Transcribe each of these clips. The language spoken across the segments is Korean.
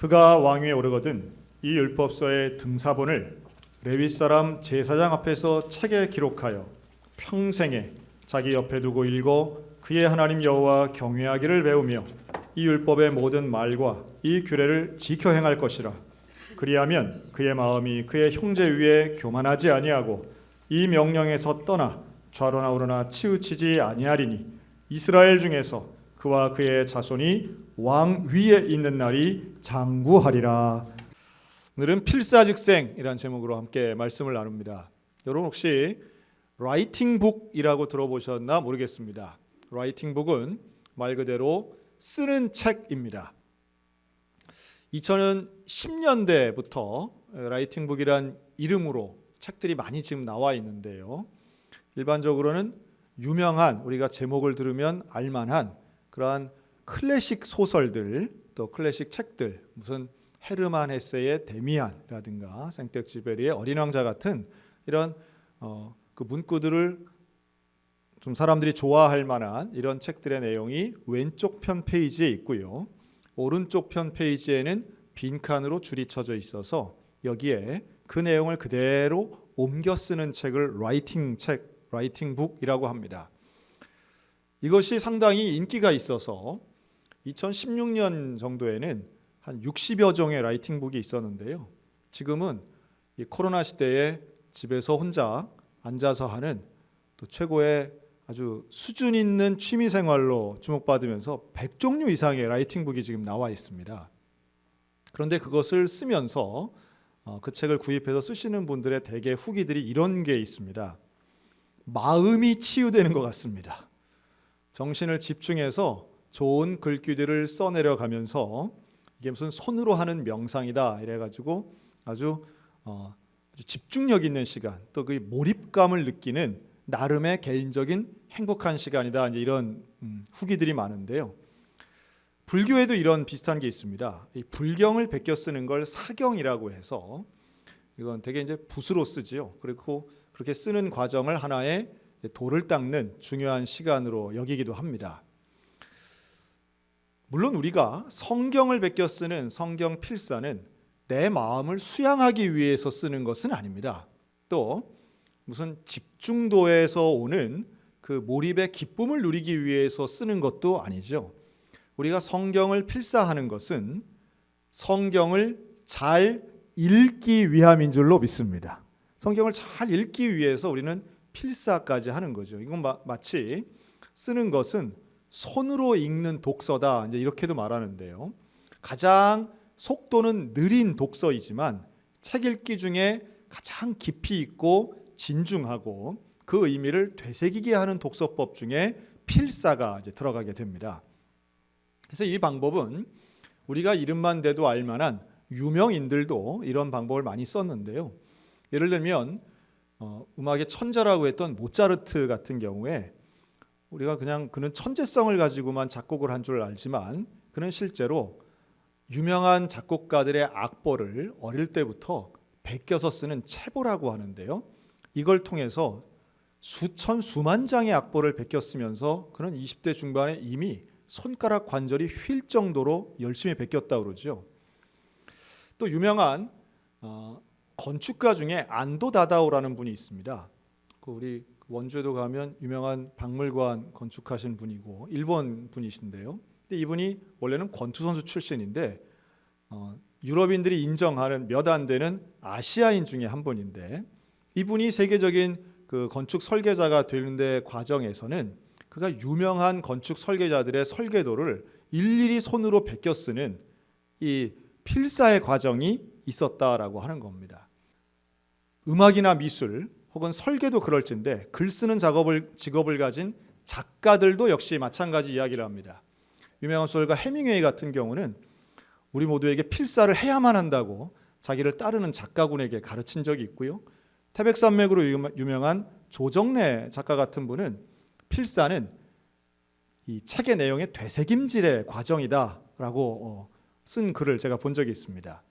그가 왕위에 오르거든 이 율법서의 등사본을 레위 사람 제사장 앞에서 책에 기록하여 평생에 자기 옆에 두고 읽어 그의 하나님 여호와 경외하기를 배우며 이 율법의 모든 말과 이 규례를 지켜 행할 것이라. 그리하면 그의 마음이 그의 형제 위에 교만하지 아니하고 이 명령에서 떠나 좌로나 우로나 치우치지 아니하리니 이스라엘 중에서 그와 그의 자손이 왕 위에 있는 날이 장구하리라. 오늘은 필사즉생이라는 제목으로 함께 말씀을 나눕니다. 여러분 혹시 라이팅북이라고 들어보셨나 모르겠습니다. 라이팅북은 말 그대로 쓰는 책입니다. 2010년대부터 라이팅북이란 이름으로 책들이 많이 지금 나와 있는데요. 일반적으로는 유명한, 우리가 제목을 들으면 알만한 그러한 클래식 소설들, 또 클래식 책들, 무슨 헤르만 헤세의 데미안이라든가 생텍쥐페리의 어린 왕자 같은 이런 그 문구들을 좀 사람들이 좋아할 만한 이런 책들의 내용이 왼쪽 편 페이지에 있고요. 오른쪽 편 페이지에는 빈칸으로 줄이 쳐져 있어서 여기에 그 내용을 그대로 옮겨 쓰는 책을 라이팅북이라고 합니다. 이것이 상당히 인기가 있어서 2016년 정도에는 한 60여 종의 라이팅북이 있었는데요. 지금은 이 코로나 시대에 집에서 혼자 앉아서 하는 또 최고의 아주 수준 있는 취미 생활로 주목받으면서 100종류 이상의 라이팅북이 지금 나와 있습니다. 그런데 그것을 쓰면서 그 책을 구입해서 쓰시는 분들의 대개 후기들이 이런 게 있습니다. 마음이 치유되는 것 같습니다. 정신을 집중해서 좋은 글귀들을 써내려 가면서 이게 무슨 손으로 하는 명상이다 이래가지고 아주 집중력 있는 시간, 또 그 몰입감을 느끼는 나름의 개인적인 행복한 시간이다, 이제 이런 후기들이 많은데요. 불교에도 이런 비슷한 게 있습니다. 이 불경을 베껴 쓰는 걸 사경이라고 해서 이건 되게 이제 붓으로 쓰지요. 그리고 그렇게 쓰는 과정을 하나의 돌을 닦는 중요한 시간으로 여기기도 합니다. 물론 우리가 성경을 베껴 쓰는 성경 필사는 내 마음을 수양하기 위해서 쓰는 것은 아닙니다. 또 무슨 집중도에서 오는 그 몰입의 기쁨을 누리기 위해서 쓰는 것도 아니죠. 우리가 성경을 필사하는 것은 성경을 잘 읽기 위함인 줄로 믿습니다. 성경을 잘 읽기 위해서 우리는 필사까지 하는 거죠. 이건 마치 쓰는 것은 손으로 읽는 독서다, 이제 이렇게도 말하는데요. 가장 속도는 느린 독서이지만 책 읽기 중에 가장 깊이 있고 진중하고 그 의미를 되새기게 하는 독서법 중에 필사가 이제 들어가게 됩니다. 그래서 이 방법은 우리가 이름만 대도 알만한 유명인들도 이런 방법을 많이 썼는데요. 예를 들면 음악의 천재라고 했던 모차르트 같은 경우에 우리가 그냥 그는 천재성을 가지고만 작곡을 한 줄 알지만 그는 실제로 유명한 작곡가들의 악보를 어릴 때부터 베껴서 쓰는 체보라고 하는데요. 이걸 통해서 수만 장의 악보를 베껴 쓰면서 그는 20대 중반에 이미 손가락 관절이 휠 정도로 열심히 베꼈다고 그러죠. 또 유명한 건축가 중에 안도 다다오라는 분이 있습니다. 우리 원주에도 가면 유명한 박물관 건축하신 분이고 일본 분이신데요. 근데 이분이 원래는 권투 선수 출신인데 유럽인들이 인정하는 몇 안 되는 아시아인 중에 한 분인데 이분이 세계적인 그 건축 설계자가 되는 과정에서는 그가 유명한 건축 설계자들의 설계도를 일일이 손으로 베껴 쓰는 이 필사의 과정이 있었다라고 하는 겁니다. 음악이나 미술 혹은 설계도 그럴진데 글 쓰는 직업을 가진 작가들도 역시 마찬가지 이야기를 합니다. 유명한 소설가 해밍웨이 같은 경우는 우리 모두에게 필사를 해야만 한다고 자기를 따르는 작가군에게 가르친 적이 있고요. 태백산맥으로 유명한 조정래 작가 같은 분은 필사는 이 책의 내용의 되새김질의 과정이다라고 쓴 글을 제가 본 적이 있습니다.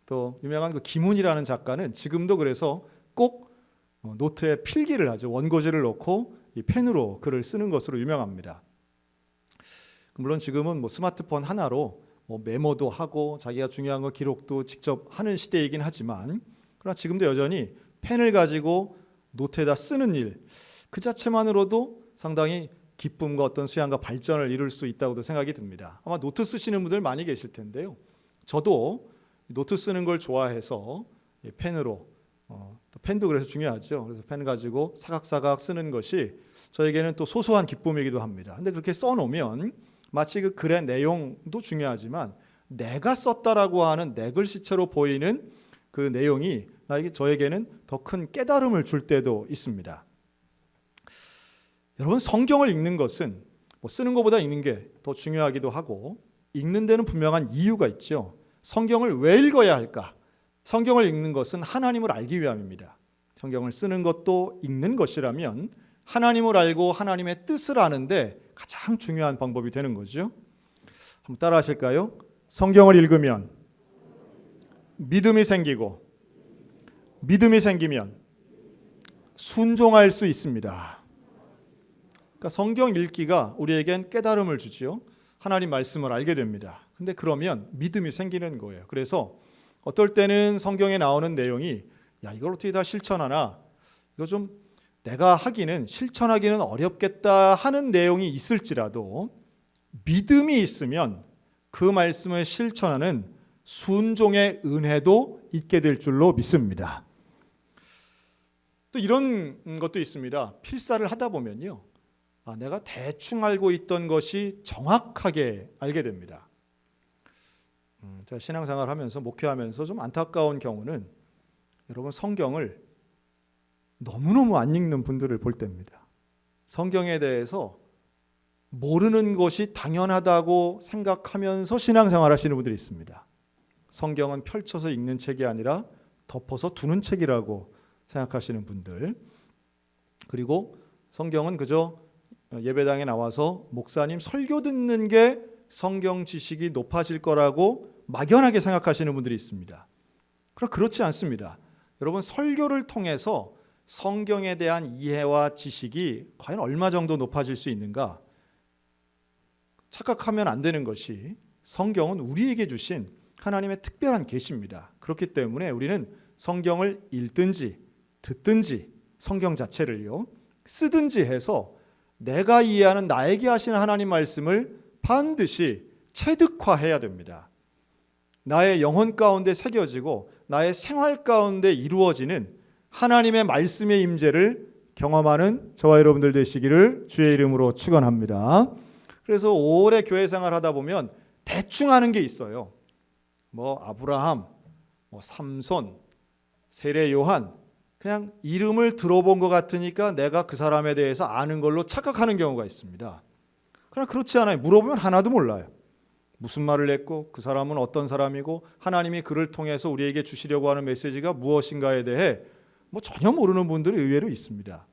또 유명한 그 김훈이라는 작가는 지금도 그래서 꼭 노트에 필기를 하죠. 원고지를 넣고 이 펜으로 글을 쓰는 것으로 유명합니다. 물론 지금은 스마트폰 하나로 메모도 하고 자기가 중요한 거 기록도 직접 하는 시대이긴 하지만, 그러나 지금도 여전히 펜을 가지고 노트에다 쓰는 일, 그 자체만으로도 상당히 기쁨과 어떤 수양과 발전을 이룰 수 있다고도 생각이 듭니다. 아마 노트 쓰시는 분들 많이 계실 텐데요. 저도 노트 쓰는 걸 좋아해서 펜으로, 또 펜도 그래서 중요하죠. 그래서 펜 가지고 사각사각 쓰는 것이 저에게는 또 소소한 기쁨이기도 합니다. 근데 그렇게 써놓으면 마치 그 글의 내용도 중요하지만 내가 썼다라고 하는 내 글씨체로 보이는 그 내용이 저에게는 더 큰 깨달음을 줄 때도 있습니다. 여러분, 성경을 읽는 것은 쓰는 것보다 읽는 게 더 중요하기도 하고, 읽는 데는 분명한 이유가 있죠. 성경을 왜 읽어야 할까? 성경을 읽는 것은 하나님을 알기 위함입니다. 성경을 쓰는 것도 읽는 것이라면 하나님을 알고 하나님의 뜻을 아는데 가장 중요한 방법이 되는 거죠. 한번 따라 하실까요? 성경을 읽으면 믿음이 생기고, 믿음이 생기면 순종할 수 있습니다. 그러니까 성경 읽기가 우리에겐 깨달음을 주지요. 하나님 말씀을 알게 됩니다. 근데 그러면 믿음이 생기는 거예요. 그래서 어떨 때는 성경에 나오는 내용이 이걸 어떻게 다 실천하나, 이거 좀 내가 실천하기는 어렵겠다 하는 내용이 있을지라도 믿음이 있으면 그 말씀을 실천하는 순종의 은혜도 있게 될 줄로 믿습니다. 또 이런 것도 있습니다. 필사를 하다 보면요, 내가 대충 알고 있던 것이 정확하게 알게 됩니다. 제가 신앙생활 하면서, 목회하면서 좀 안타까운 경우는 여러분, 성경을 너무너무 안 읽는 분들을 볼 때입니다. 성경에 대해서 모르는 것이 당연하다고 생각하면서 신앙생활 하시는 분들이 있습니다. 성경은 펼쳐서 읽는 책이 아니라 덮어서 두는 책이라고 생각하시는 분들, 그리고 성경은 그저 예배당에 나와서 목사님 설교 듣는 게 성경 지식이 높아질 거라고 막연하게 생각하시는 분들이 있습니다. 그러나 그렇지 않습니다. 여러분, 설교를 통해서 성경에 대한 이해와 지식이 과연 얼마 정도 높아질 수 있는가 착각하면 안 되는 것이, 성경은 우리에게 주신 하나님의 특별한 계시입니다. 그렇기 때문에 우리는 성경을 읽든지 듣든지 성경 자체를요 쓰든지 해서 내가 이해하는 나에게 하시는 하나님 말씀을 반드시 체득화해야 됩니다. 나의 영혼 가운데 새겨지고 나의 생활 가운데 이루어지는 하나님의 말씀의 임재를 경험하는 저와 여러분들 되시기를 주의 이름으로 축원합니다. 그래서 오래 교회 생활하다 보면 대충 아는 게 있어요. 아브라함, 삼손, 세례 요한, 그냥 이름을 들어본 것 같으니까 내가 그 사람에 대해서 아는 걸로 착각하는 경우가 있습니다. 그러나 그렇지 않아요. 물어보면 하나도 몰라요. 무슨 말을 했고 그 사람은 어떤 사람이고 하나님이 그를 통해서 우리에게 주시려고 하는 메시지가 무엇인가에 대해 전혀 모르는 분들이 의외로 있습니다.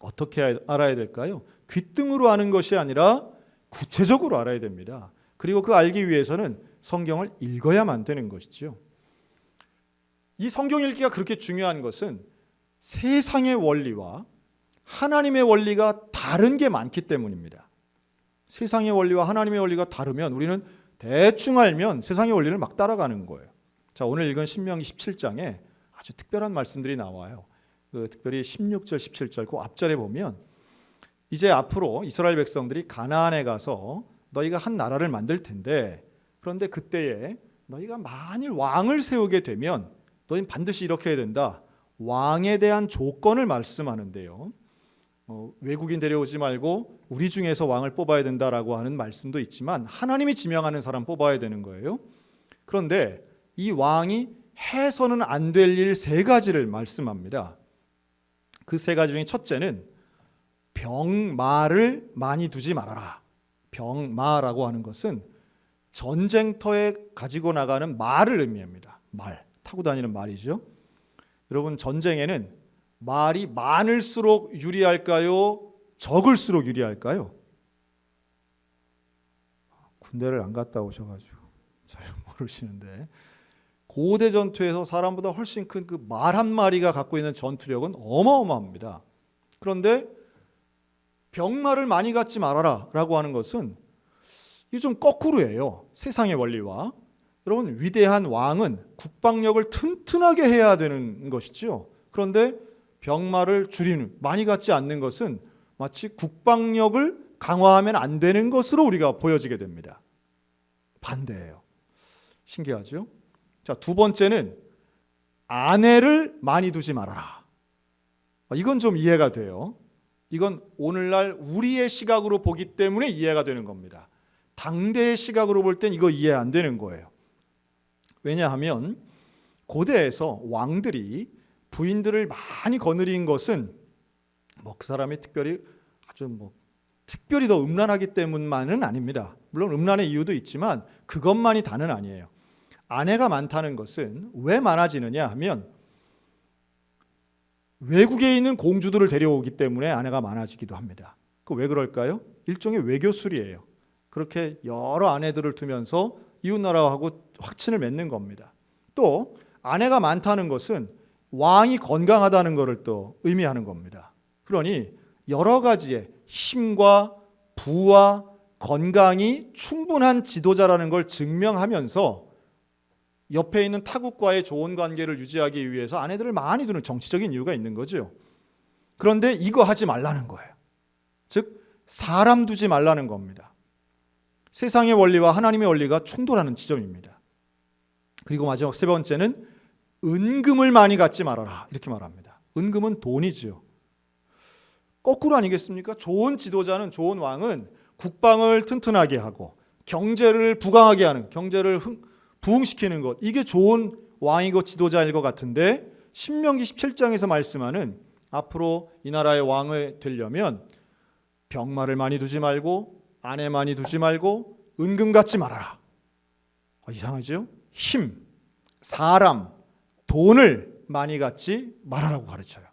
어떻게 알아야 될까요? 귓등으로 아는 것이 아니라 구체적으로 알아야 됩니다. 그리고 그 알기 위해서는 성경을 읽어야만 되는 것이죠. 이 성경 읽기가 그렇게 중요한 것은 세상의 원리와 하나님의 원리가 다른 게 많기 때문입니다. 세상의 원리와 하나님의 원리가 다르면 우리는 대충 알면 세상의 원리를 막 따라가는 거예요. 자, 오늘 읽은 신명기 17장에 아주 특별한 말씀들이 나와요. 특별히 16절, 17절 그 앞절에 보면 이제 앞으로 이스라엘 백성들이 가나안에 가서 너희가 한 나라를 만들 텐데, 그런데 그때에 너희가 만일 왕을 세우게 되면 너희는 반드시 이렇게 해야 된다. 왕에 대한 조건을 말씀하는데요. 외국인 데려오지 말고 우리 중에서 왕을 뽑아야 된다라고 하는 말씀도 있지만 하나님이 지명하는 사람 뽑아야 되는 거예요. 그런데 이 왕이 해서는 안 될 일 세 가지를 말씀합니다. 그 세 가지 중에 첫째는 병마를 많이 두지 말아라. 병마라고 하는 것은 전쟁터에 가지고 나가는 말을 의미합니다. 말, 타고 다니는 말이죠. 여러분, 전쟁에는 말이 많을수록 유리할까요? 적을수록 유리할까요? 군대를 안 갔다 오셔가지고 잘 모르시는데, 고대 전투에서 사람보다 훨씬 큰 그 말 한 마리가 갖고 있는 전투력은 어마어마합니다. 그런데 병마를 많이 갖지 말아라 라고 하는 것은 이게 좀 거꾸로예요. 세상의 원리와. 여러분, 위대한 왕은 국방력을 튼튼하게 해야 되는 것이죠. 그런데 병마를 줄이는, 많이 갖지 않는 것은 마치 국방력을 강화하면 안 되는 것으로 우리가 보여지게 됩니다. 반대예요. 신기하죠? 자, 두 번째는 아내를 많이 두지 말아라. 이건 좀 이해가 돼요. 이건 오늘날 우리의 시각으로 보기 때문에 이해가 되는 겁니다. 당대의 시각으로 볼 땐 이거 이해 안 되는 거예요. 왜냐하면 고대에서 왕들이 부인들을 많이 거느린 것은 그 사람이 특별히 더 음란하기 때문만은 아닙니다. 물론 음란의 이유도 있지만 그것만이 다는 아니에요. 아내가 많다는 것은 왜 많아지느냐 하면 외국에 있는 공주들을 데려오기 때문에 아내가 많아지기도 합니다. 그 왜 그럴까요? 일종의 외교술이에요. 그렇게 여러 아내들을 두면서 이웃나라하고 확친을 맺는 겁니다. 또 아내가 많다는 것은 왕이 건강하다는 것을 또 의미하는 겁니다. 그러니 여러 가지의 힘과 부와 건강이 충분한 지도자라는 걸 증명하면서 옆에 있는 타국과의 좋은 관계를 유지하기 위해서 아내들을 많이 두는 정치적인 이유가 있는 거죠. 그런데 이거 하지 말라는 거예요. 즉 사람 두지 말라는 겁니다. 세상의 원리와 하나님의 원리가 충돌하는 지점입니다. 그리고 마지막 세 번째는 은금을 많이 갖지 말아라, 이렇게 말합니다. 은금은 돈이지요. 거꾸로 아니겠습니까? 좋은 지도자는, 좋은 왕은 국방을 튼튼하게 하고 경제를 부강하게 하는, 경제를 부흥시키는 것, 이게 좋은 왕이고 지도자일 것 같은데 신명기 17장에서 말씀하는 앞으로 이 나라의 왕이 되려면 병마를 많이 두지 말고 아내 많이 두지 말고 은금 갖지 말아라. 이상하죠? 힘, 사람, 돈을 많이 갖지 말아라고 가르쳐요.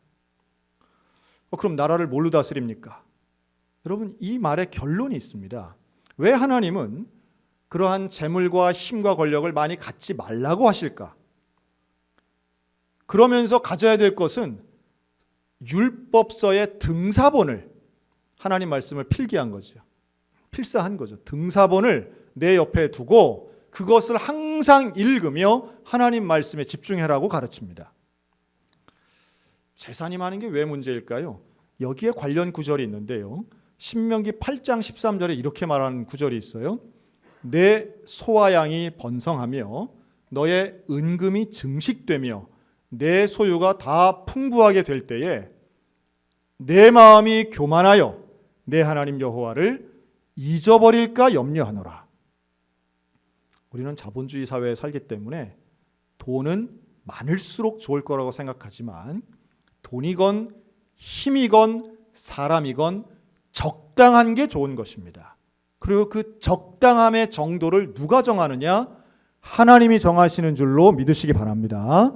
그럼 나라를 뭘로 다스립니까? 여러분, 이 말에 결론이 있습니다. 왜 하나님은 그러한 재물과 힘과 권력을 많이 갖지 말라고 하실까? 그러면서 가져야 될 것은 율법서의 등사본을, 하나님 말씀을 필기한 거죠. 필사한 거죠. 등사본을 내 옆에 두고 그것을 항상 읽으며 하나님 말씀에 집중해라고 가르칩니다. 재산이 많은 게 왜 문제일까요? 여기에 관련 구절이 있는데요. 신명기 8장 13절에 이렇게 말하는 구절이 있어요. 내 소와 양이 번성하며 너의 은금이 증식되며 내 소유가 다 풍부하게 될 때에 내 마음이 교만하여 내 하나님 여호와를 잊어버릴까 염려하노라. 우리는 자본주의 사회에 살기 때문에 돈은 많을수록 좋을 거라고 생각하지만 돈이건 힘이건 사람이건 적당한 게 좋은 것입니다. 그리고 그 적당함의 정도를 누가 정하느냐? 하나님이 정하시는 줄로 믿으시기 바랍니다.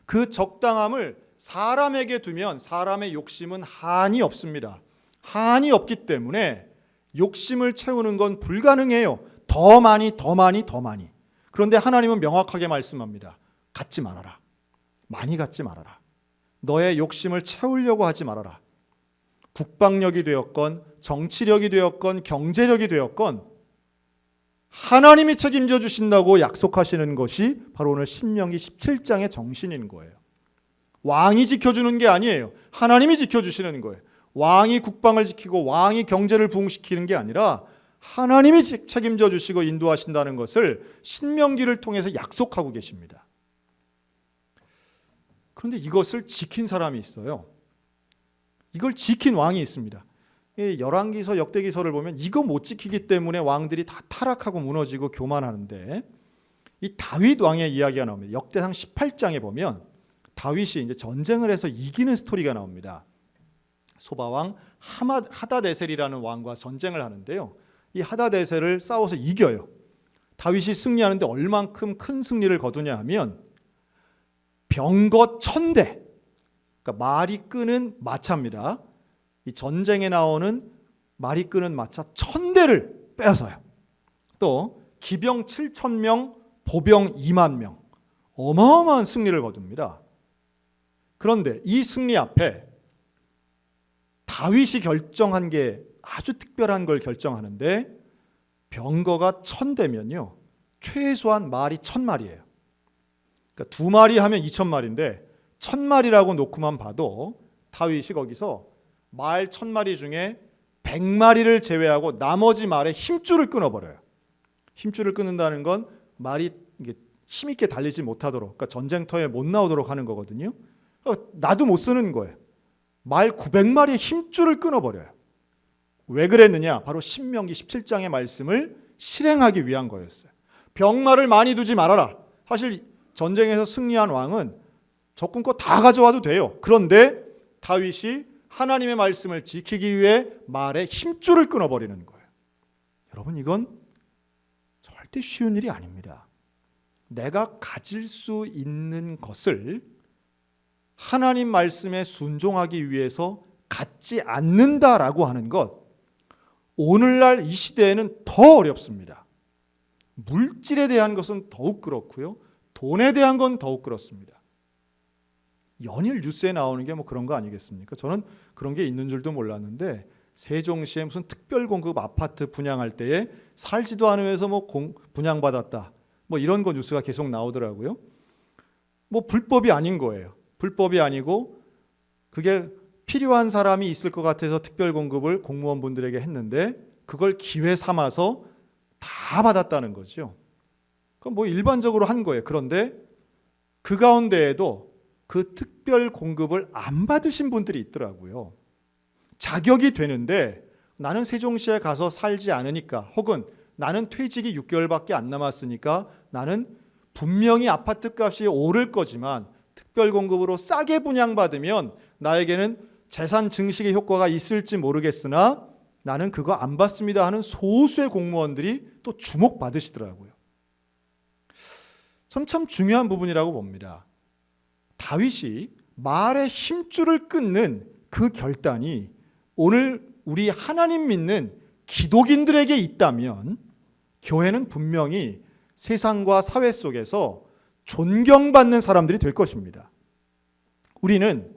그 적당함을 사람에게 두면 사람의 욕심은 한이 없습니다. 한이 없기 때문에 욕심을 채우는 건 불가능해요. 더 많이. 그런데 하나님은 명확하게 말씀합니다. 갖지 말아라. 많이 갖지 말아라. 너의 욕심을 채우려고 하지 말아라. 국방력이 되었건 정치력이 되었건 경제력이 되었건 하나님이 책임져 주신다고 약속하시는 것이 바로 오늘 신명기 17장의 정신인 거예요. 왕이 지켜주는 게 아니에요. 하나님이 지켜주시는 거예요. 왕이 국방을 지키고 왕이 경제를 부흥시키는 게 아니라 하나님이 책임져 주시고 인도하신다는 것을 신명기를 통해서 약속하고 계십니다. 그런데 이것을 지킨 사람이 있어요. 이걸 지킨 왕이 있습니다. 열왕기서 역대기서를 보면 이거 못 지키기 때문에 왕들이 다 타락하고 무너지고 교만하는데 이 다윗 왕의 이야기가 나옵니다. 역대상 18장에 보면 다윗이 이제 전쟁을 해서 이기는 스토리가 나옵니다. 소바왕 하다데셀이라는 왕과 전쟁을 하는데요. 이 하다데셀을 싸워서 이겨요. 다윗이 승리하는데 얼만큼 큰 승리를 거두냐 하면 병거 1000대, 그러니까 말이 끄는 마차입니다. 이 전쟁에 나오는 말이 끄는 마차 1000대를 빼앗아요. 또 기병 7000명, 보병 2만 명, 어마어마한 승리를 거둡니다. 그런데 이 승리 앞에 다윗이 결정한 게 아주 특별한 걸 결정하는데 병거가 1000대면요 최소한 말이 1000마리예요. 그러니까 2마리 하면 2000마리인데 1000마리라고 놓고만 봐도 다윗이 거기서 말 1000마리 중에 100마리를 제외하고 나머지 말에 힘줄을 끊어버려요. 힘줄을 끊는다는 건 말이 힘있게 달리지 못하도록, 그러니까 전쟁터에 못 나오도록 하는 거거든요. 나도 못 쓰는 거예요. 말 900마리의 힘줄을 끊어버려요. 왜 그랬느냐? 바로 신명기 17장의 말씀을 실행하기 위한 거였어요. 병마를 많이 두지 말아라. 사실 전쟁에서 승리한 왕은 적군거 다 가져와도 돼요. 그런데 다윗이 하나님의 말씀을 지키기 위해 말에 힘줄을 끊어버리는 거예요. 여러분, 이건 절대 쉬운 일이 아닙니다. 내가 가질 수 있는 것을 하나님 말씀에 순종하기 위해서 갖지 않는다라고 하는 것, 오늘날 이 시대에는 더 어렵습니다. 물질에 대한 것은 더욱 그렇고요, 돈에 대한 건 더욱 그렇습니다. 연일 뉴스에 나오는 게 뭐 그런 거 아니겠습니까? 저는 그런 게 있는 줄도 몰랐는데 세종시에 무슨 특별 공급 아파트 분양할 때에 살지도 않으면서 뭐 분양받았다, 뭐 이런 거 뉴스가 계속 나오더라고요. 뭐 불법이 아닌 거예요. 불법이 아니고 그게 필요한 사람이 있을 것 같아서 특별 공급을 공무원분들에게 했는데 그걸 기회 삼아서 다 받았다는 거죠. 그건 뭐 일반적으로 한 거예요. 그런데 그 가운데에도 그 특별 공급을 안 받으신 분들이 있더라고요. 자격이 되는데 나는 세종시에 가서 살지 않으니까, 혹은 나는 퇴직이 6개월밖에 안 남았으니까 나는 분명히 아파트 값이 오를 거지만 특별 공급으로 싸게 분양받으면 나에게는 재산 증식의 효과가 있을지 모르겠으나 나는 그거 안 받습니다 하는 소수의 공무원들이 또 주목받으시더라고요. 저는 참 중요한 부분이라고 봅니다. 다윗이 말의 힘줄을 끊는 그 결단이 오늘 우리 하나님 믿는 기독인들에게 있다면 교회는 분명히 세상과 사회 속에서 존경받는 사람들이 될 것입니다. 우리는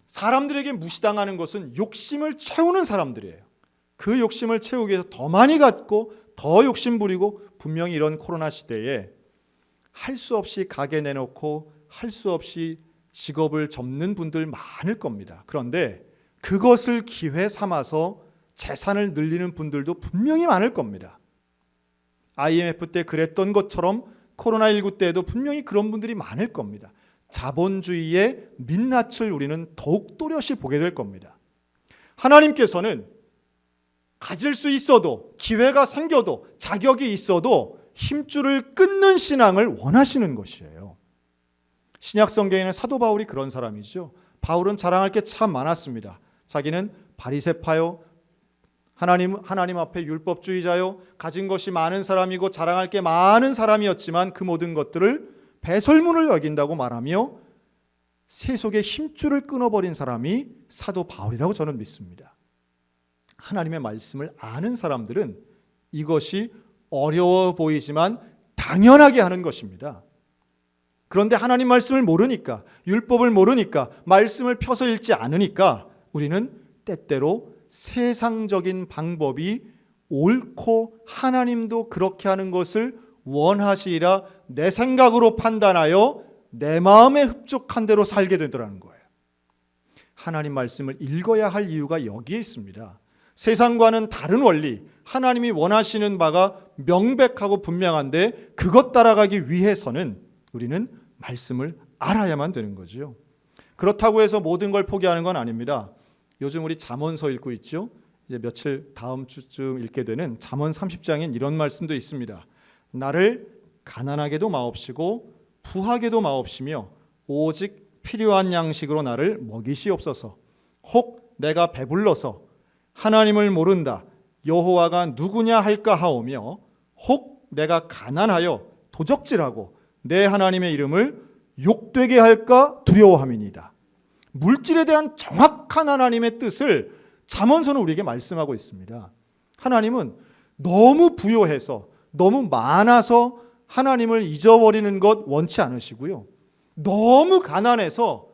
사람들에게 무시당하는 것은 욕심을 채우는 사람들이에요. 그 욕심을 채우기 위해서 더 많이 갖고 더 욕심 부리고, 분명히 이런 코로나 시대에 할 수 없이 가게 내놓고 할 수 없이 직업을 접는 분들 많을 겁니다. 그런데 그것을 기회 삼아서 재산을 늘리는 분들도 분명히 많을 겁니다. IMF 때 그랬던 것처럼 코로나19 때에도 분명히 그런 분들이 많을 겁니다. 자본주의의 민낯을 우리는 더욱 또렷이 보게 될 겁니다. 하나님께서는 가질 수 있어도, 기회가 생겨도, 자격이 있어도 힘줄을 끊는 신앙을 원하시는 것이에요. 신약 성경에는 사도 바울이 그런 사람이죠. 바울은 자랑할 게 참 많았습니다. 자기는 바리새파요, 하나님 앞에 율법주의자요, 가진 것이 많은 사람이고 자랑할 게 많은 사람이었지만 그 모든 것들을 배설물을 여긴다고 말하며 세속의 힘줄을 끊어버린 사람이 사도 바울이라고 저는 믿습니다. 하나님의 말씀을 아는 사람들은 이것이 어려워 보이지만 당연하게 하는 것입니다. 그런데 하나님 말씀을 모르니까, 율법을 모르니까, 말씀을 펴서 읽지 않으니까 우리는 때때로 세상적인 방법이 옳고 하나님도 그렇게 하는 것을 원하시리라 내 생각으로 판단하여 내 마음에 흡족한 대로 살게 되더라는 거예요. 하나님 말씀을 읽어야 할 이유가 여기에 있습니다. 세상과는 다른 원리, 하나님이 원하시는 바가 명백하고 분명한데 그것 따라가기 위해서는 우리는 말씀을 알아야만 되는 거죠. 그렇다고 해서 모든 걸 포기하는 건 아닙니다. 요즘 우리 잠언서 읽고 있죠. 이제 며칠 다음 주쯤 읽게 되는 잠언 30장엔 이런 말씀도 있습니다. 나를 가난하게도 마옵시고 부하게도 마옵시며 오직 필요한 양식으로 나를 먹이시옵소서. 혹 내가 배불러서 하나님을 모른다, 여호와가 누구냐 할까 하오며, 혹 내가 가난하여 도적질하고 내 하나님의 이름을 욕되게 할까 두려워함이니이다. 물질에 대한 정확한 하나님의 뜻을 잠언서는 우리에게 말씀하고 있습니다. 하나님은 너무 부요해서, 너무 많아서 하나님을 잊어버리는 것 원치 않으시고요, 너무 가난해서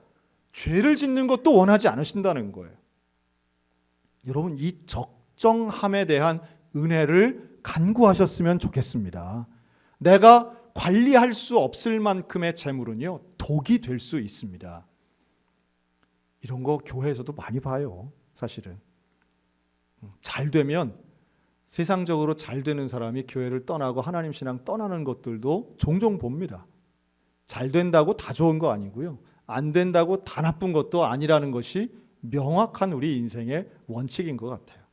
죄를 짓는 것도 원하지 않으신다는 거예요. 여러분, 이 적정함에 대한 은혜를 간구하셨으면 좋겠습니다. 내가 관리할 수 없을 만큼의 재물은요, 독이 될 수 있습니다. 이런 거 교회에서도 많이 봐요. 사실은 잘 되면, 세상적으로 잘 되는 사람이 교회를 떠나고 하나님 신앙 떠나는 것들도 종종 봅니다. 잘 된다고 다 좋은 거 아니고요, 안 된다고 다 나쁜 것도 아니라는 것이 명확한 우리 인생의 원칙인 것 같아요.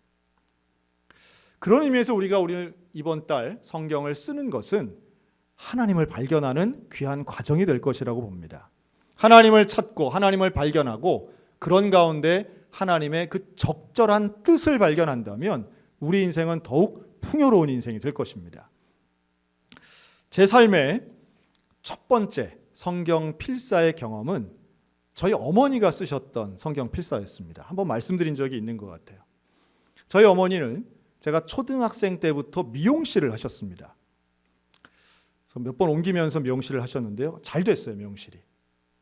그런 의미에서 우리가 이번 달 성경을 쓰는 것은 하나님을 발견하는 귀한 과정이 될 것이라고 봅니다. 하나님을 찾고 하나님을 발견하고 그런 가운데 하나님의 그 적절한 뜻을 발견한다면 우리 인생은 더욱 풍요로운 인생이 될 것입니다. 제 삶의 첫 번째 성경 필사의 경험은 저희 어머니가 쓰셨던 성경 필사였습니다. 한번 말씀드린 적이 있는 것 같아요. 저희 어머니는 제가 초등학생 때부터 미용실을 하셨습니다. 몇 번 옮기면서 미용실을 하셨는데요, 잘 됐어요, 미용실이.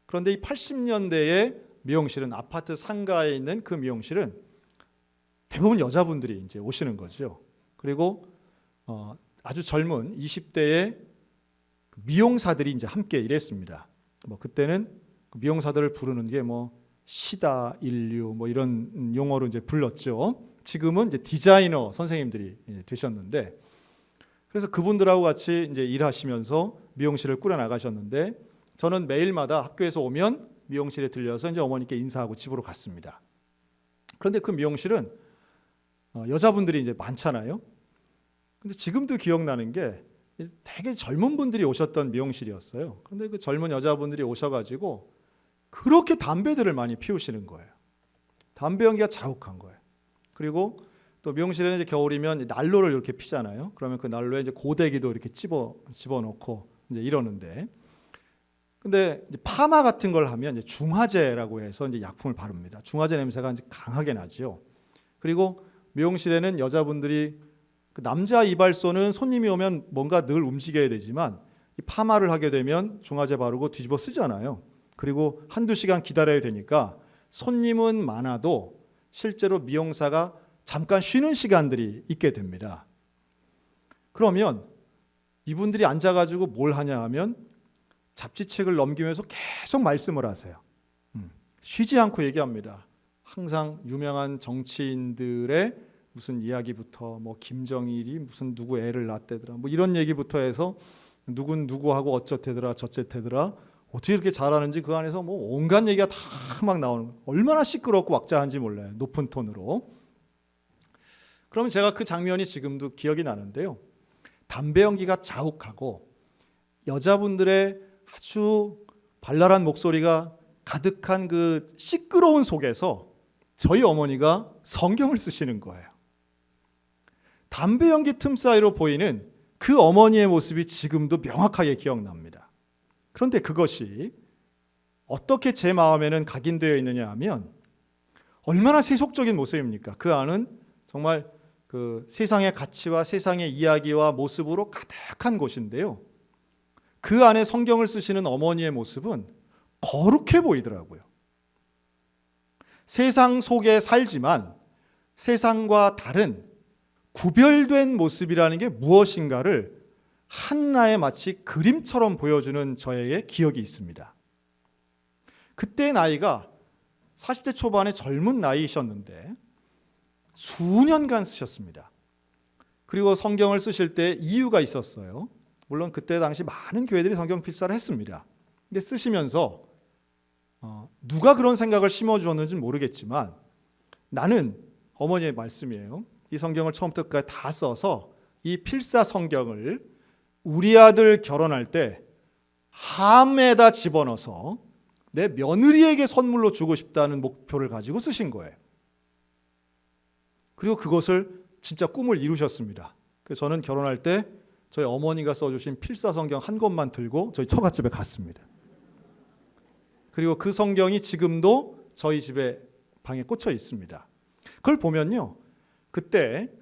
그런데 이 80년대에 미용실은, 아파트 상가에 있는 그 미용실은 대부분 여자분들이 이제 오시는 거죠. 그리고 아주 젊은 20대의 미용사들이 이제 함께 일했습니다. 그때는 미용사들을 부르는 게 시다, 인류 이런 용어로 이제 불렀죠. 지금은 이제 디자이너 선생님들이 되셨는데, 그래서 그분들하고 같이 이제 일하시면서 미용실을 꾸려 나가셨는데, 저는 매일마다 학교에서 오면 미용실에 들려서 이제 어머니께 인사하고 집으로 갔습니다. 그런데 그 미용실은 여자분들이 이제 많잖아요. 근데 지금도 기억나는 게 되게 젊은 분들이 오셨던 미용실이었어요. 그런데 그 젊은 여자분들이 오셔가지고 그렇게 담배들을 많이 피우시는 거예요. 담배 연기가 자욱한 거예요. 그리고 또 미용실에는 이제 겨울이면 난로를 이렇게 피잖아요. 그러면 그 난로에 이제 고데기도 이렇게 집어넣고 이제 이러는데, 근데 이제 파마 같은 걸 하면 이제 중화제라고 해서 이제 약품을 바릅니다. 중화제 냄새가 이제 강하게 나죠. 그리고 미용실에는 여자분들이, 그 남자 이발소는 손님이 오면 뭔가 늘 움직여야 되지만 이 파마를 하게 되면 중화제 바르고 뒤집어 쓰잖아요. 그리고 한두 시간 기다려야 되니까 손님은 많아도 실제로 미용사가 잠깐 쉬는 시간들이 있게 됩니다. 그러면 이분들이 앉아가지고 뭘 하냐 하면 잡지책을 넘기면서 계속 말씀을 하세요. 쉬지 않고 얘기합니다. 항상 유명한 정치인들의 무슨 이야기부터 김정일이 무슨 누구 애를 낳았대더라 이런 얘기부터 해서 누군 누구하고 어쩌대더라 저쩌대더라, 어떻게 이렇게 잘하는지 그 안에서 온갖 얘기가 다 막 나오는 거예요. 얼마나 시끄럽고 왁자한지 몰라요, 높은 톤으로. 그러면 제가 그 장면이 지금도 기억이 나는데요, 담배 연기가 자욱하고 여자분들의 아주 발랄한 목소리가 가득한 그 시끄러운 속에서 저희 어머니가 성경을 쓰시는 거예요. 담배 연기 틈 사이로 보이는 그 어머니의 모습이 지금도 명확하게 기억납니다. 그런데 그것이 어떻게 제 마음에는 각인되어 있느냐 하면, 얼마나 세속적인 모습입니까? 그 안은 정말 그 세상의 가치와 세상의 이야기와 모습으로 가득한 곳인데요, 그 안에 성경을 쓰시는 어머니의 모습은 거룩해 보이더라고요. 세상 속에 살지만 세상과 다른 구별된 모습이라는 게 무엇인가를 한나의 마치 그림처럼 보여주는 저에게 기억이 있습니다. 그때 나이가 40대 초반의 젊은 나이셨는데 수년간 쓰셨습니다. 그리고 성경을 쓰실 때 이유가 있었어요. 물론 그때 당시 많은 교회들이 성경 필사를 했습니다. 근데 쓰시면서 누가 그런 생각을 심어주었는지는 모르겠지만, 나는, 어머니의 말씀이에요, 이 성경을 처음부터 끝까지 다 써서 이 필사 성경을 우리 아들 결혼할 때 함에다 집어넣어서 내 며느리에게 선물로 주고 싶다는 목표를 가지고 쓰신 거예요. 그리고 그것을 진짜 꿈을 이루셨습니다. 그래서 저는 결혼할 때 저희 어머니가 써주신 필사 성경 한 권만 들고 저희 처갓집에 갔습니다. 그리고 그 성경이 지금도 저희 집에 방에 꽂혀 있습니다. 그걸 보면요, 그때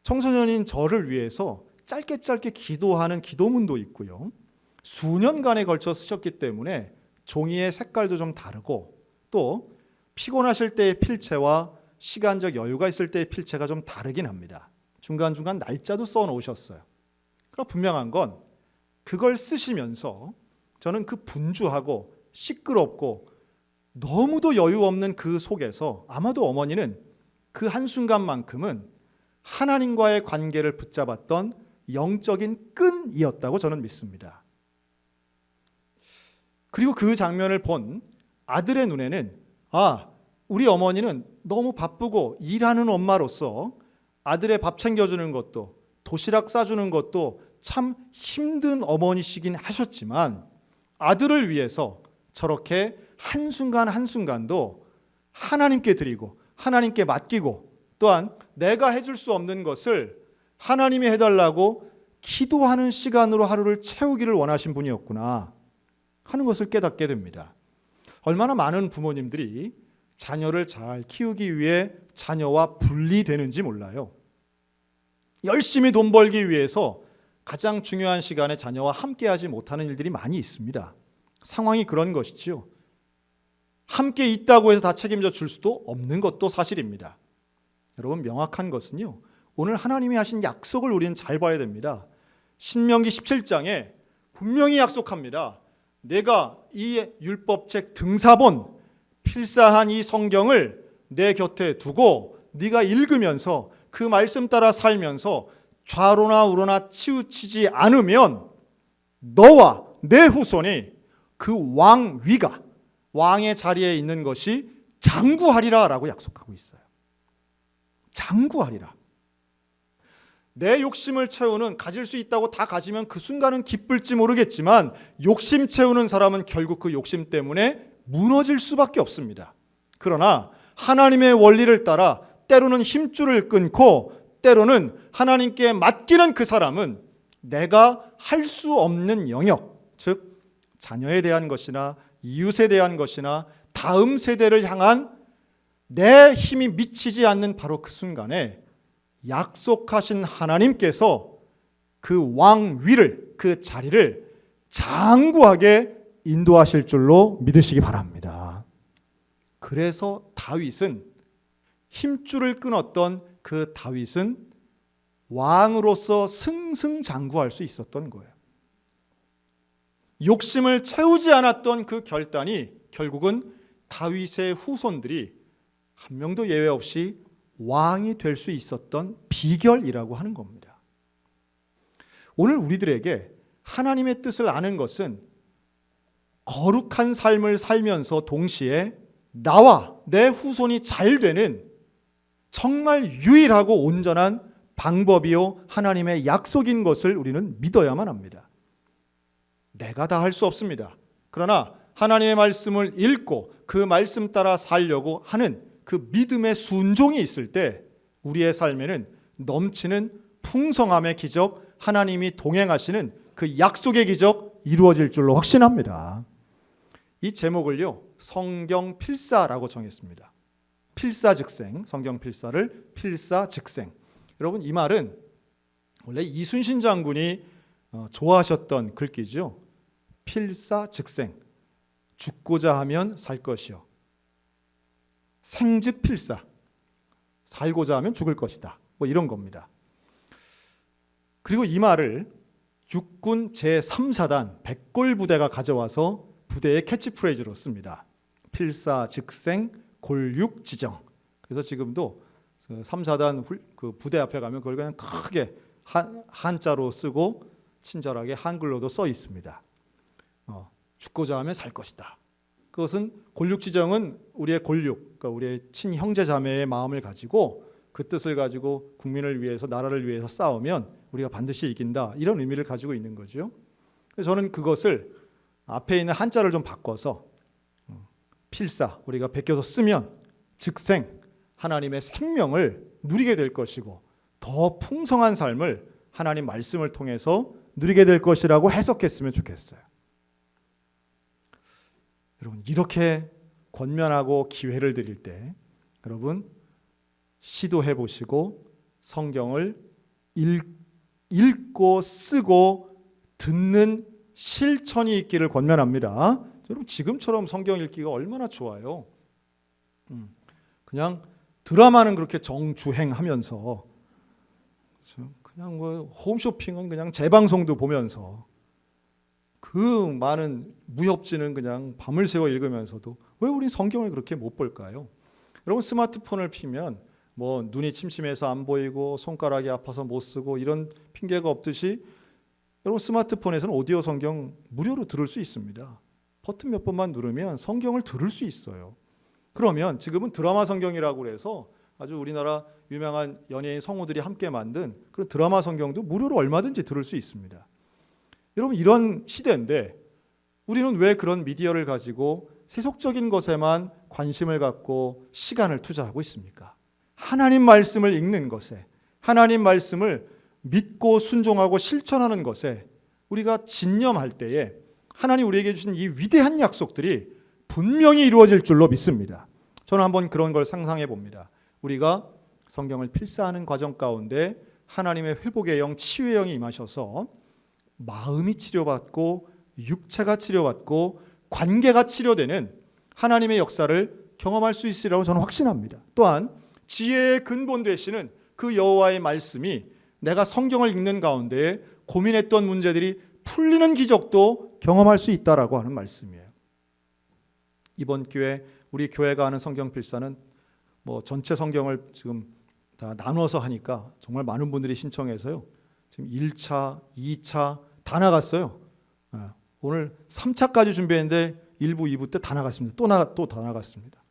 청소년인 저를 위해서 짧게 기도하는 기도문도 있고요, 수년간에 걸쳐 쓰셨기 때문에 종이의 색깔도 좀 다르고, 또 피곤하실 때의 필체와 시간적 여유가 있을 때의 필체가 좀 다르긴 합니다. 중간중간 날짜도 써 놓으셨어요. 그러나 분명한 건 그걸 쓰시면서 저는 그 분주하고 시끄럽고 너무도 여유 없는 그 속에서 아마도 어머니는 그 한순간만큼은 하나님과의 관계를 붙잡았던 영적인 끈이었다고 저는 믿습니다. 그리고 그 장면을 본 아들의 눈에는 우리 어머니는 너무 바쁘고 일하는 엄마로서 아들의 밥 챙겨주는 것도 도시락 싸주는 것도 참 힘든 어머니시긴 하셨지만 아들을 위해서 저렇게 한순간 한순간도 하나님께 드리고 하나님께 맡기고 또한 내가 해줄 수 없는 것을 하나님이 해달라고 기도하는 시간으로 하루를 채우기를 원하신 분이었구나 하는 것을 깨닫게 됩니다. 얼마나 많은 부모님들이 자녀를 잘 키우기 위해 자녀와 분리되는지 몰라요. 열심히 돈 벌기 위해서 가장 중요한 시간에 자녀와 함께하지 못하는 일들이 많이 있습니다. 상황이 그런 것이지요. 함께 있다고 해서 다 책임져 줄 수도 없는 것도 사실입니다. 여러분, 명확한 것은요, 오늘 하나님이 하신 약속을 우리는 잘 봐야 됩니다. 신명기 17장에 분명히 약속합니다. 내가 이 율법책 등사본 필사한 이 성경을 내 곁에 두고 네가 읽으면서 그 말씀 따라 살면서 좌로나 우로나 치우치지 않으면 너와 내 후손이 그 왕위가 왕의 자리에 있는 것이 장구하리라 라고 약속하고 있어요. 장구하리라. 내 욕심을 채우는, 가질 수 있다고 다 가지면 그 순간은 기쁠지 모르겠지만 욕심 채우는 사람은 결국 그 욕심 때문에 무너질 수밖에 없습니다. 그러나 하나님의 원리를 따라 때로는 힘줄을 끊고 때로는 하나님께 맡기는 그 사람은 내가 할 수 없는 영역, 즉 자녀에 대한 것이나 이웃에 대한 것이나 다음 세대를 향한 내 힘이 미치지 않는 바로 그 순간에 약속하신 하나님께서 그 왕위를, 그 자리를 장구하게 인도하실 줄로 믿으시기 바랍니다. 그래서 다윗은, 힘줄을 끊었던 그 다윗은 왕으로서 승승장구할 수 있었던 거예요. 욕심을 채우지 않았던 그 결단이 결국은 다윗의 후손들이 한 명도 예외 없이 왕이 될 수 있었던 비결이라고 하는 겁니다. 오늘 우리들에게 하나님의 뜻을 아는 것은 거룩한 삶을 살면서 동시에 나와 내 후손이 잘 되는 정말 유일하고 온전한 방법이요 하나님의 약속인 것을 우리는 믿어야만 합니다. 내가 다 할 수 없습니다. 그러나 하나님의 말씀을 읽고 그 말씀 따라 살려고 하는 그 믿음의 순종이 있을 때 우리의 삶에는 넘치는 풍성함의 기적, 하나님이 동행하시는 그 약속의 기적 이루어질 줄로 확신합니다. 이 제목을요, 성경 필사라고 정했습니다. 필사즉생, 성경 필사를 필사즉생. 여러분, 이 말은 원래 이순신 장군이 좋아하셨던 글귀죠. 필사즉생, 죽고자 하면 살 것이요 생즉 필사, 살고자 하면 죽을 것이다, 뭐 이런 겁니다. 그리고 이 말을 육군 제3사단 백골부대가 가져와서 부대의 캐치프레이즈로 씁니다. 필사즉생 골육지정. 그래서 지금도 3사단 그 부대 앞에 가면 그걸 그냥 크게 한자로 쓰고 친절하게 한글로도 써 있습니다. 죽고자 하면 살 것이다. 그것은 골육지정은 우리의 골육, 그러니까 우리의 친형제 자매의 마음을 가지고 그 뜻을 가지고 국민을 위해서, 나라를 위해서 싸우면 우리가 반드시 이긴다, 이런 의미를 가지고 있는 거죠. 그래서 저는 그것을 앞에 있는 한자를 좀 바꿔서 필사, 우리가 베껴서 쓰면 즉생, 하나님의 생명을 누리게 될 것이고 더 풍성한 삶을 하나님 말씀을 통해서 누리게 될 것이라고 해석했으면 좋겠어요. 여러분, 이렇게 권면하고 기회를 드릴 때 여러분 시도해 보시고 성경을 읽고 쓰고 듣는 실천이 있기를 권면합니다. 여러분, 지금처럼 성경 읽기가 얼마나 좋아요. 그냥 드라마는 그렇게 정주행하면서 그냥 뭐 홈쇼핑은 그냥 재방송도 보면서 그 많은 무협지는 그냥 밤을 새워 읽으면서도 왜 우린 성경을 그렇게 못 볼까요? 여러분 스마트폰을 피면 뭐 눈이 침침해서 안 보이고 손가락이 아파서 못 쓰고 이런 핑계가 없듯이 여러분 스마트폰에서는 오디오 성경 무료로 들을 수 있습니다. 버튼 몇 번만 누르면 성경을 들을 수 있어요. 그러면 지금은 드라마 성경이라고 해서 아주 우리나라 유명한 연예인 성우들이 함께 만든 그런 드라마 성경도 무료로 얼마든지 들을 수 있습니다. 여러분 이런 시대인데 우리는 왜 그런 미디어를 가지고 세속적인 것에만 관심을 갖고 시간을 투자하고 있습니까? 하나님 말씀을 읽는 것에, 하나님 말씀을 믿고 순종하고 실천하는 것에 우리가 진념할 때에 하나님 우리에게 주신 이 위대한 약속들이 분명히 이루어질 줄로 믿습니다. 저는 한번 그런 걸 상상해 봅니다. 우리가 성경을 필사하는 과정 가운데 하나님의 회복의 영, 치유의 영이 임하셔서 마음이 치료받고 육체가 치료받고 관계가 치료되는 하나님의 역사를 경험할 수 있으리라고 저는 확신합니다. 또한 지혜의 근본 되시는 그 여호와의 말씀이 내가 성경을 읽는 가운데 고민했던 문제들이 풀리는 기적도 경험할 수 있다라고 하는 말씀이에요. 이번 기회에 우리 교회가 하는 성경 필사는 뭐 전체 성경을 지금 다 나눠서 하니까 정말 많은 분들이 신청해서요. 지금 1차, 2차 다 나갔어요. 오늘 3차까지 준비했는데 1부, 2부 때 다 나갔습니다. 또 다 나갔습니다.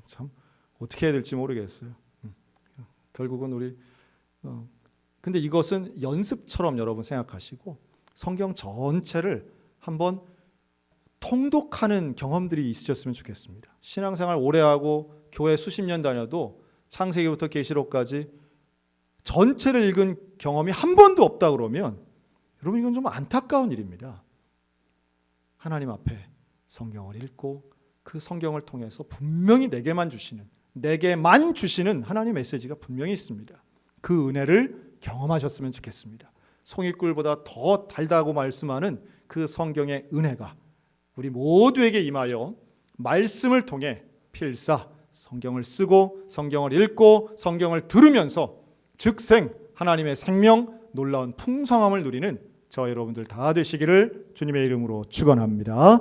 참 어떻게 해야 될지 모르겠어요. 결국은 우리 근데 이것은 연습처럼 여러분 생각하시고 성경 전체를 한번 통독하는 경험들이 있으셨으면 좋겠습니다. 신앙생활 오래 하고 교회 수십 년 다녀도 창세기부터 계시록까지 전체를 읽은 경험이 한 번도 없다 그러면 여러분 이건 좀 안타까운 일입니다. 하나님 앞에 성경을 읽고 그 성경을 통해서 분명히 내게만 주시는 하나님의 메시지가 분명히 있습니다. 그 은혜를 경험하셨으면 좋겠습니다. 송이꿀보다 더 달다고 말씀하는 그 성경의 은혜가 우리 모두에게 임하여 말씀을 통해 필사 성경을 쓰고 성경을 읽고 성경을 들으면서 즉생 하나님의 생명 놀라운 풍성함을 누리는 저 여러분들 다 되시기를 주님의 이름으로 축원합니다.